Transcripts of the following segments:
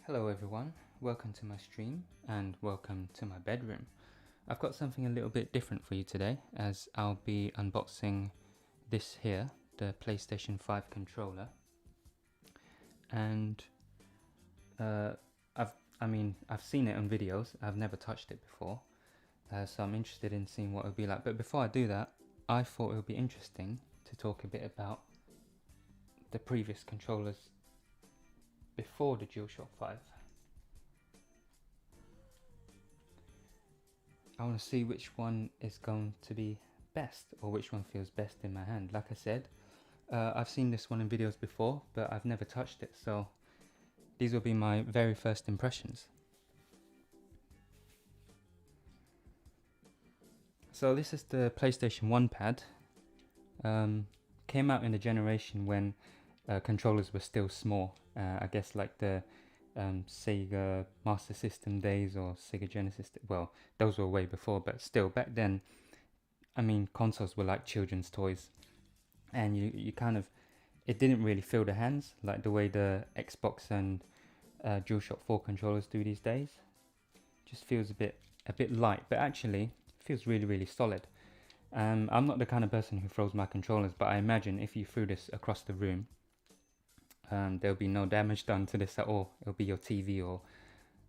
Hello everyone, welcome to my stream and welcome to my bedroom. I've got something a little bit different for you today, as I'll be unboxing this here, the PlayStation 5 controller. And I've seen it on videos, I've never touched it before, so I'm interested in seeing what it would be like. But before I do that, I thought it would be interesting to talk a bit about the previous controllers before the DualShock 5. I want to see which one is going to be best, or which one feels best in my hand. Like I said, I've seen this one in videos before, but I've never touched it, so these will be my very first impressions. So this is the PlayStation 1 pad. Came out in a generation when controllers were still small. I guess like the Sega Master System days or Sega Genesis. Well, those were way before, but still back then, I mean, consoles were like children's toys, and you kind of, it didn't really fill the hands like the way the Xbox and DualShock 4 controllers do these days. Just feels a bit light, but actually feels really solid. I'm not the kind of person who throws my controllers, but I imagine if you threw this across the room, there'll be no damage done to this at all. It'll be your TV or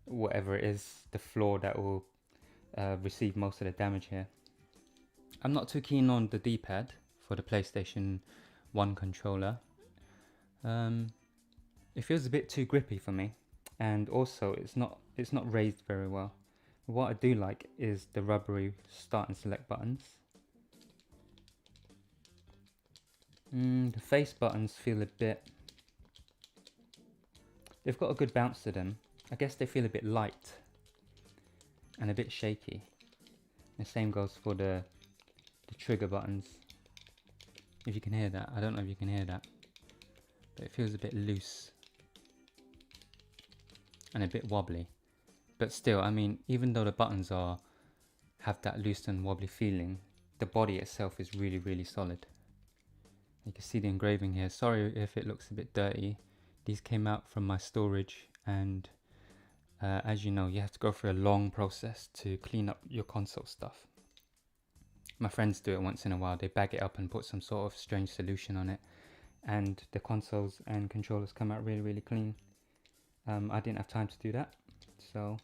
whatever it is, the floor, that will receive most of the damage here. I'm not too keen on the D-pad for the PlayStation 1 controller. It feels a bit too grippy for me, and also it's not raised very well. What I do like is the rubbery start and select buttons. The face buttons feel a bit, they've got a good bounce to them. I guess they feel a bit light and a bit shaky. The same goes for the trigger buttons. If you can hear that, I don't know if you can hear that, but it feels a bit loose and a bit wobbly. But still, I mean, even though the buttons have that loose and wobbly feeling, the body itself is really solid. You can see the engraving here. Sorry if it looks a bit dirty. These came out from my storage, and as you know, you have to go through a long process to clean up your console stuff. My friends do it once in a while. They bag it up and put some sort of strange solution on it, and the consoles and controllers come out really clean. I didn't have time to do that, so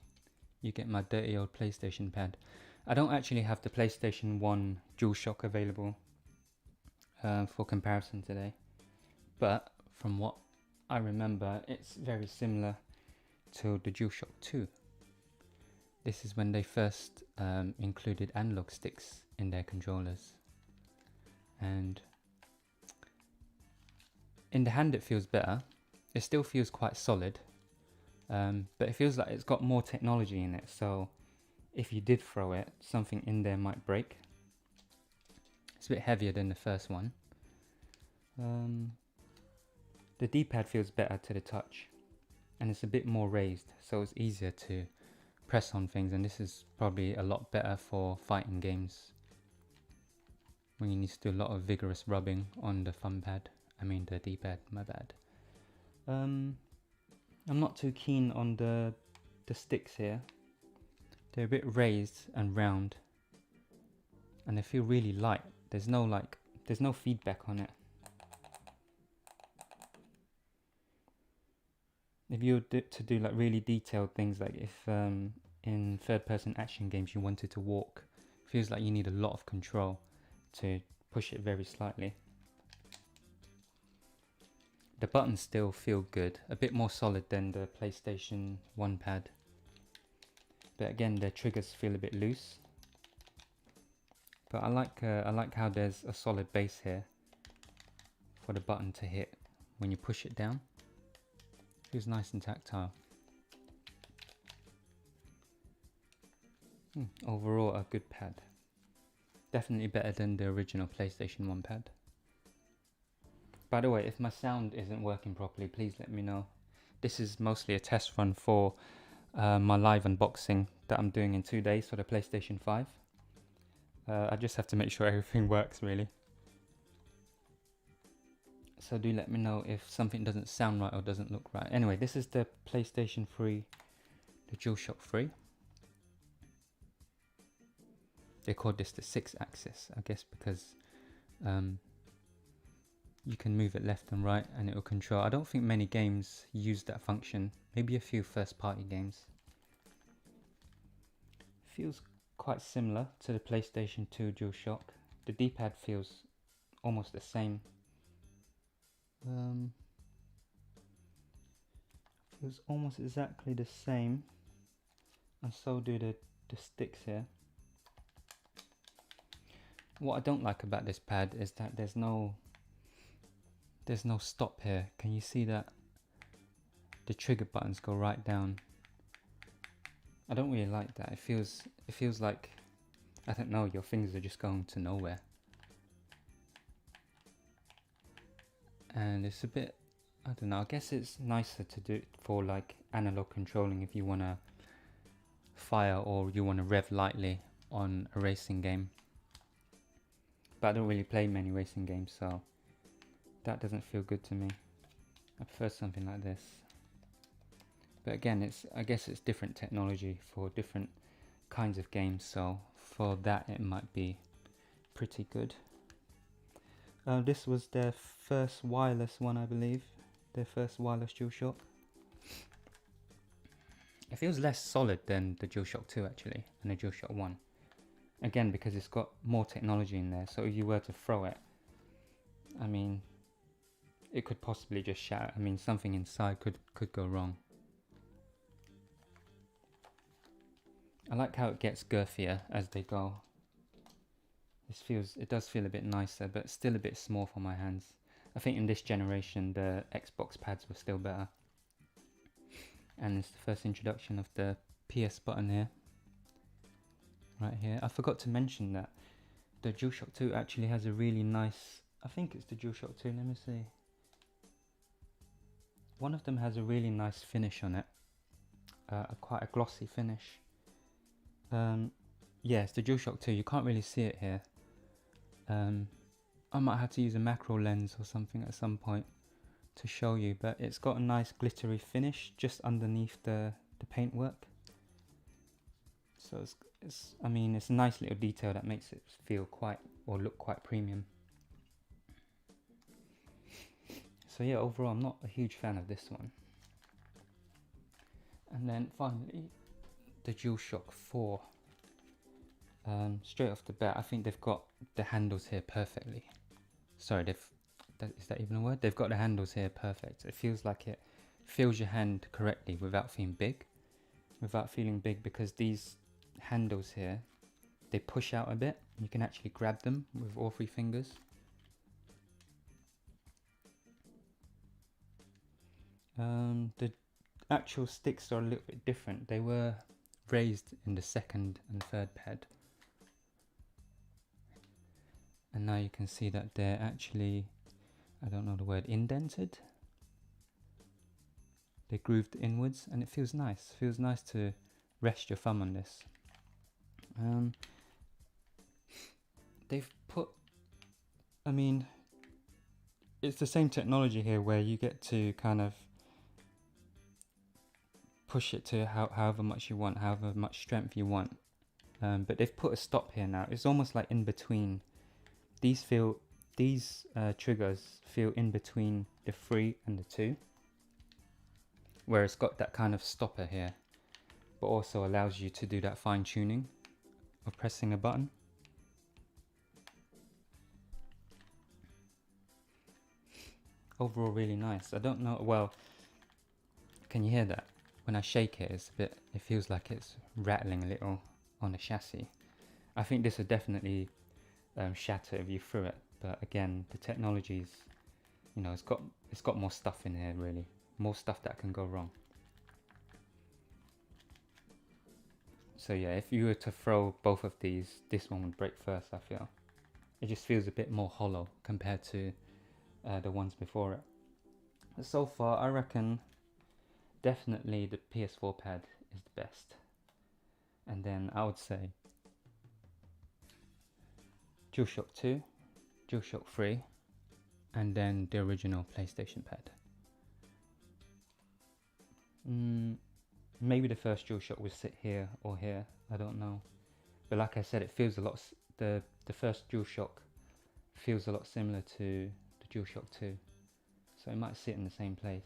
you get my dirty old PlayStation pad. I don't actually have the PlayStation 1 DualShock available for comparison today, but from what I remember, it's very similar to the DualShock 2. This is when they first included analog sticks in their controllers, and in the hand it feels better. It still feels quite solid, but it feels like it's got more technology in it, so if you did throw it, something in there might break. It's a bit heavier than the first one. The D-pad feels better to the touch, and it's a bit more raised, so it's easier to press on things, and this is probably a lot better for fighting games when you need to do a lot of vigorous rubbing on the the D-pad, my bad. I'm not too keen on the sticks here. They're a bit raised and round, and they feel really light. There's no feedback on it. If you were to do like really detailed things, like if in third-person action games you wanted to walk, it feels like you need a lot of control to push it very slightly. The buttons still feel good, a bit more solid than the PlayStation 1 pad, but again their triggers feel a bit loose. But I like how there's a solid base here for the button to hit when you push it down. Feels nice and tactile. Overall, a good pad. Definitely better than the original PlayStation 1 pad. By the way, if my sound isn't working properly, please let me know. This is mostly a test run for my live unboxing that I'm doing in 2 days for the PlayStation 5. I just have to make sure everything works, really. So do let me know if something doesn't sound right or doesn't look right. Anyway, this is the PlayStation 3, the DualShock 3. They called this the 6-axis, I guess, because you can move it left and right and it will control. I don't think many games use that function. Maybe a few first-party games. Feels quite similar to the PlayStation 2 DualShock. The D-pad feels almost the same. Feels almost exactly the same, and so do the sticks here. What I don't like about this pad is that there's no stop here. Can you see that? The trigger buttons go right down. I don't really like that. It feels like, I don't know, your fingers are just going to nowhere. And it's a bit, I don't know, I guess it's nicer to do it for like analog controlling if you want to fire or you want to rev lightly on a racing game. But I don't really play many racing games, so that doesn't feel good to me. I prefer something like this. But again, I guess it's different technology for different kinds of games, so for that it might be pretty good. This was their first wireless one, I believe. Their first wireless DualShock. It feels less solid than the DualShock 2 actually, and the DualShock 1. Again, because it's got more technology in there, so if you were to throw it, I mean, it could possibly just shatter. I mean, something inside could go wrong. I like how it gets girthier as they go. It does feel a bit nicer, but still a bit small for my hands. I think in this generation the Xbox pads were still better. And it's the first introduction of the PS button here. Right here. I forgot to mention that the DualShock 2 actually has a really nice, I think it's the DualShock 2, let me see. One of them has a really nice finish on it. Quite a glossy finish. Yeah, it's the DualShock 2. You can't really see it here. I might have to use a macro lens or something at some point to show you, but it's got a nice glittery finish just underneath the paintwork. So it's a nice little detail that makes it feel quite, or look quite premium. So yeah, overall I'm not a huge fan of this one. And then finally, the DualShock 4. Straight off the bat, I think they've got the handles here perfectly. Sorry, is that even a word? They've got the handles here perfect. It feels like it fills your hand correctly without feeling big. Because these handles here, they push out a bit. You can actually grab them with all 3 fingers. The actual sticks are a little bit different. They were raised in the 2nd and 3rd pad. And now you can see that they're actually, I don't know the word, indented. They're grooved inwards and it feels nice. It feels nice to rest your thumb on this. They've put, it's the same technology here where you get to kind of push it to however much you want, however much strength you want. But they've put a stop here now. It's almost like in between. These triggers feel in between the 3 and the 2, where it's got that kind of stopper here, but also allows you to do that fine tuning of pressing a button. Overall really nice. I don't know, well, can you hear that? When I shake it, it feels like it's rattling a little on the chassis. I think this would definitely shatter if you threw it, but again, the technology's, it's got more stuff in here, really, more stuff that can go wrong. So yeah, if you were to throw both of these, this one would break first, I feel. It just feels a bit more hollow compared to the ones before it. But so far, I reckon definitely the PS4 pad is the best. And then I would say DualShock 2, DualShock 3, and then the original PlayStation pad. Maybe the first DualShock will sit here or here, I don't know. But like I said, it feels a lot, the first DualShock feels a lot similar to the DualShock 2. So it might sit in the same place.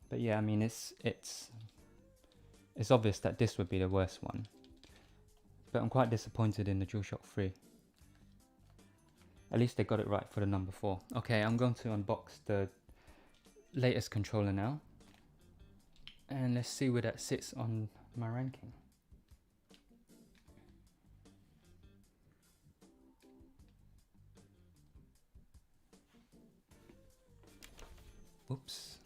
But yeah, I mean, it's obvious that this would be the worst one. But I'm quite disappointed in the DualShock 3. At least they got it right for the number 4. Okay, I'm going to unbox the latest controller now. And let's see where that sits on my ranking. Oops.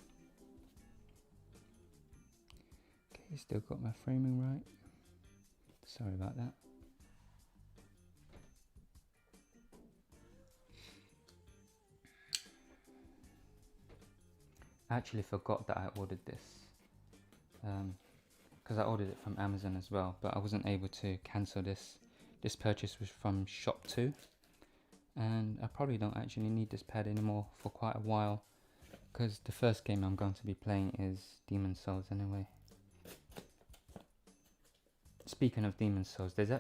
Okay, still got my framing right. Sorry about that. I actually forgot that I ordered this. Because I ordered it from Amazon as well, but I wasn't able to cancel this. This purchase was from Shop 2, and I probably don't actually need this pad anymore for quite a while, because the first game I'm going to be playing is Demon's Souls anyway. Speaking of Demon's Souls, there's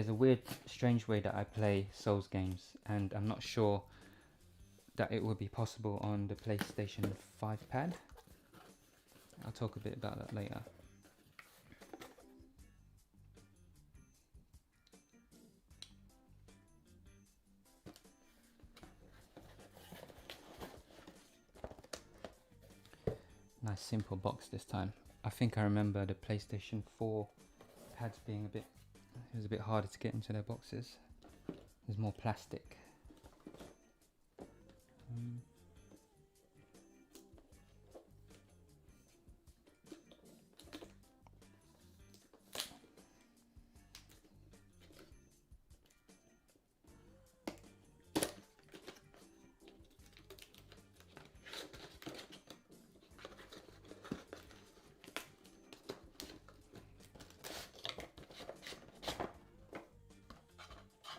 a weird, strange way that I play Souls games, and I'm not sure that it will be possible on the PlayStation 5 pad. I'll talk a bit about that later. Nice simple box this time. I think I remember the PlayStation 4 pads being it was a bit harder to get into their boxes. There's more plastic.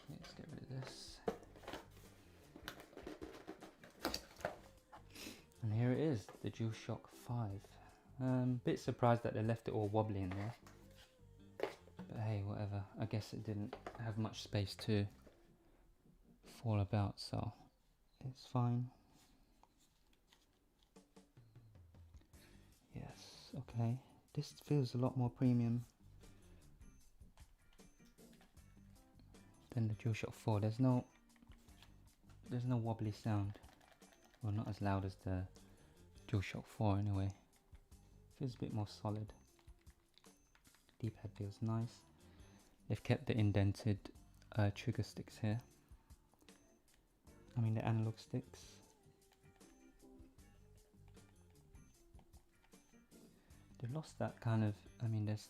Let's get rid of this. And here it is, the DualShock 5. Bit surprised that they left it all wobbly in there. But hey, whatever. I guess it didn't have much space to fall about, so it's fine. Yes, okay. This feels a lot more premium than the DualShock 4. There's no wobbly sound. Well, not as loud as the DualShock 4 anyway. Feels a bit more solid. D-pad feels nice. They've kept the indented trigger sticks here. I mean the analog sticks. They've lost that kind of, I mean there's,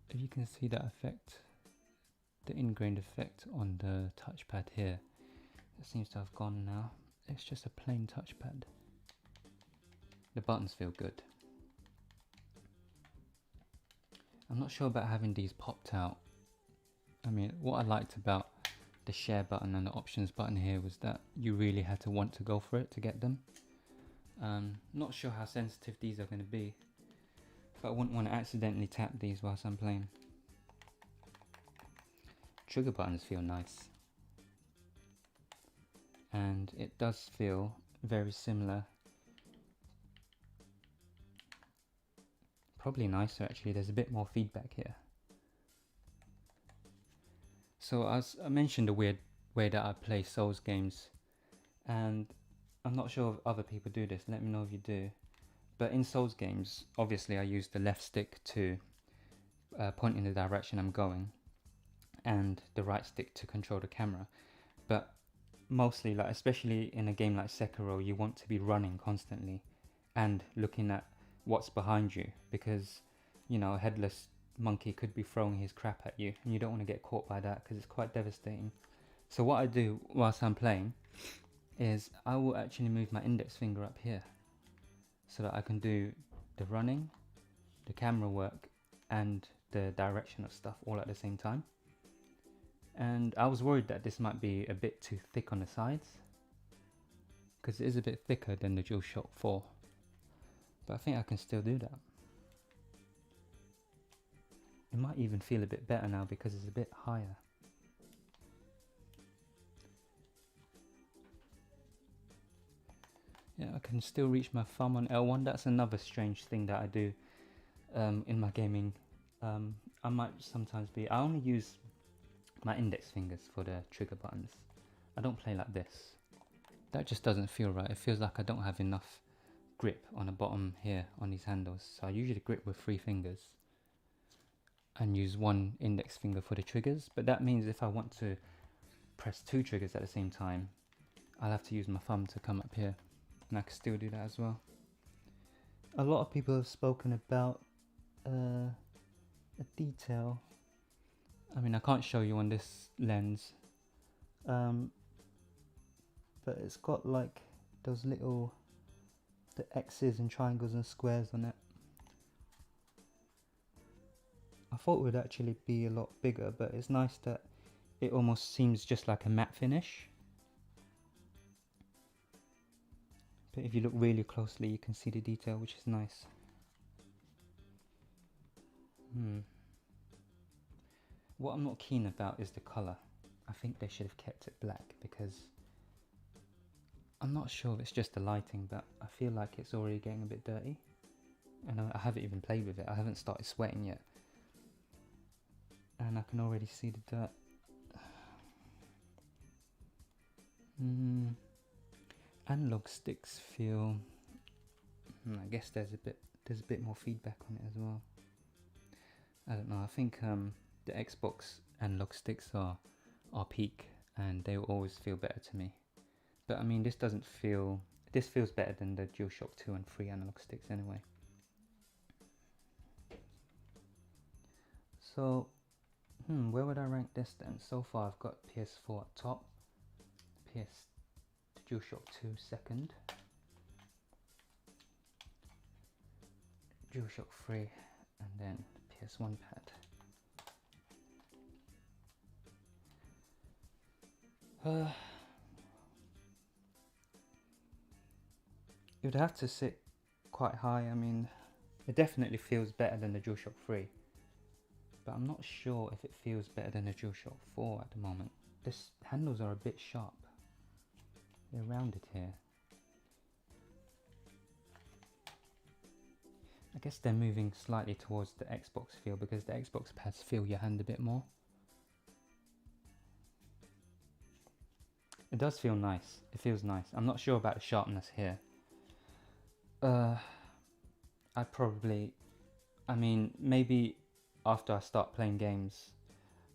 if you can see that effect, the ingrained effect on the touchpad here, it seems to have gone now. It's just a plain touchpad. The buttons feel good. I'm not sure about having these popped out. I mean, what I liked about the share button and the options button here was that you really had to want to go for it to get them. Not sure how sensitive these are going to be, but I wouldn't want to accidentally tap these whilst I'm playing. Trigger buttons feel nice, and it does feel very similar, probably nicer actually. There's a bit more feedback here. So as I mentioned, the weird way that I play Souls games, and I'm not sure if other people do this, let me know if you do. But in Souls games, obviously I use the left stick to point in the direction I'm going, and the right stick to control the camera. But mostly, like especially in a game like Sekiro, you want to be running constantly and looking at what's behind you, because you know, a headless monkey could be throwing his crap at you, and you don't want to get caught by that because it's quite devastating. So what I do whilst I'm playing is I will actually move my index finger up here so that I can do the running, the camera work, and the direction of stuff all at the same time. And I was worried that this might be a bit too thick on the sides, because it is a bit thicker than the DualShock 4, but I think I can still do that. It might even feel a bit better now because it's a bit higher. Yeah, I can still reach my thumb on L1. That's another strange thing that I do in my gaming. I might sometimes I only use my index fingers for the trigger buttons. I don't play like this. That just doesn't feel right. It feels like I don't have enough grip on the bottom here on these handles. So I usually grip with 3 fingers and use 1 index finger for the triggers. But that means if I want to press 2 triggers at the same time, I'll have to use my thumb to come up here. And I can still do that as well. A lot of people have spoken about a detail. I mean, I can't show you on this lens, but it's got like those little, the X's and triangles and squares on it. I thought it would actually be a lot bigger, but it's nice that it almost seems just like a matte finish. But if you look really closely, you can see the detail, which is nice. What I'm not keen about is the colour. I think they should have kept it black, because I'm not sure if it's just the lighting, but I feel like it's already getting a bit dirty. And I haven't even played with it. I haven't started sweating yet. And I can already see the dirt. Analog sticks feel, I guess there's a bit more feedback on it as well. I don't know, I think the Xbox analog sticks are peak, and they will always feel better to me. But I mean, this feels better than the DualShock 2 and 3 analog sticks anyway. So, where would I rank this then? So far I've got PS4 at top, DualShock 2 second, DualShock 3, and then PS1 pad. It would have to sit quite high. I mean, it definitely feels better than the DualShock 3, but I'm not sure if it feels better than the DualShock 4 at the moment. The handles are a bit sharp. They're rounded here. I guess they're moving slightly towards the Xbox feel, because the Xbox pads feel your hand a bit more. It does feel nice. It feels nice. I'm not sure about the sharpness here. I mean, maybe after I start playing games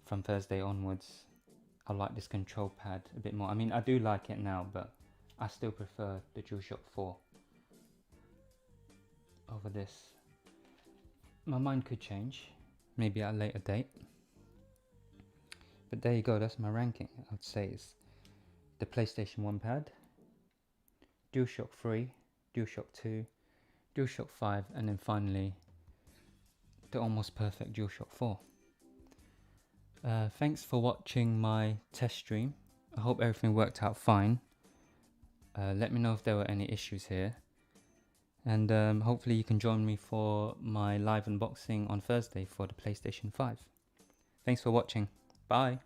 from Thursday onwards, I like this control pad a bit more. I mean, I do like it now, but I still prefer the DualShock 4 over this. My mind could change, maybe at a later date. But there you go, that's my ranking. I'd say it's the PlayStation 1 pad, DualShock 3, DualShock 2, DualShock 5, and then finally the almost perfect DualShock 4. Thanks for watching my test stream. I hope everything worked out fine. Let me know if there were any issues here. And hopefully you can join me for my live unboxing on Thursday for the PlayStation 5. Thanks for watching. Bye.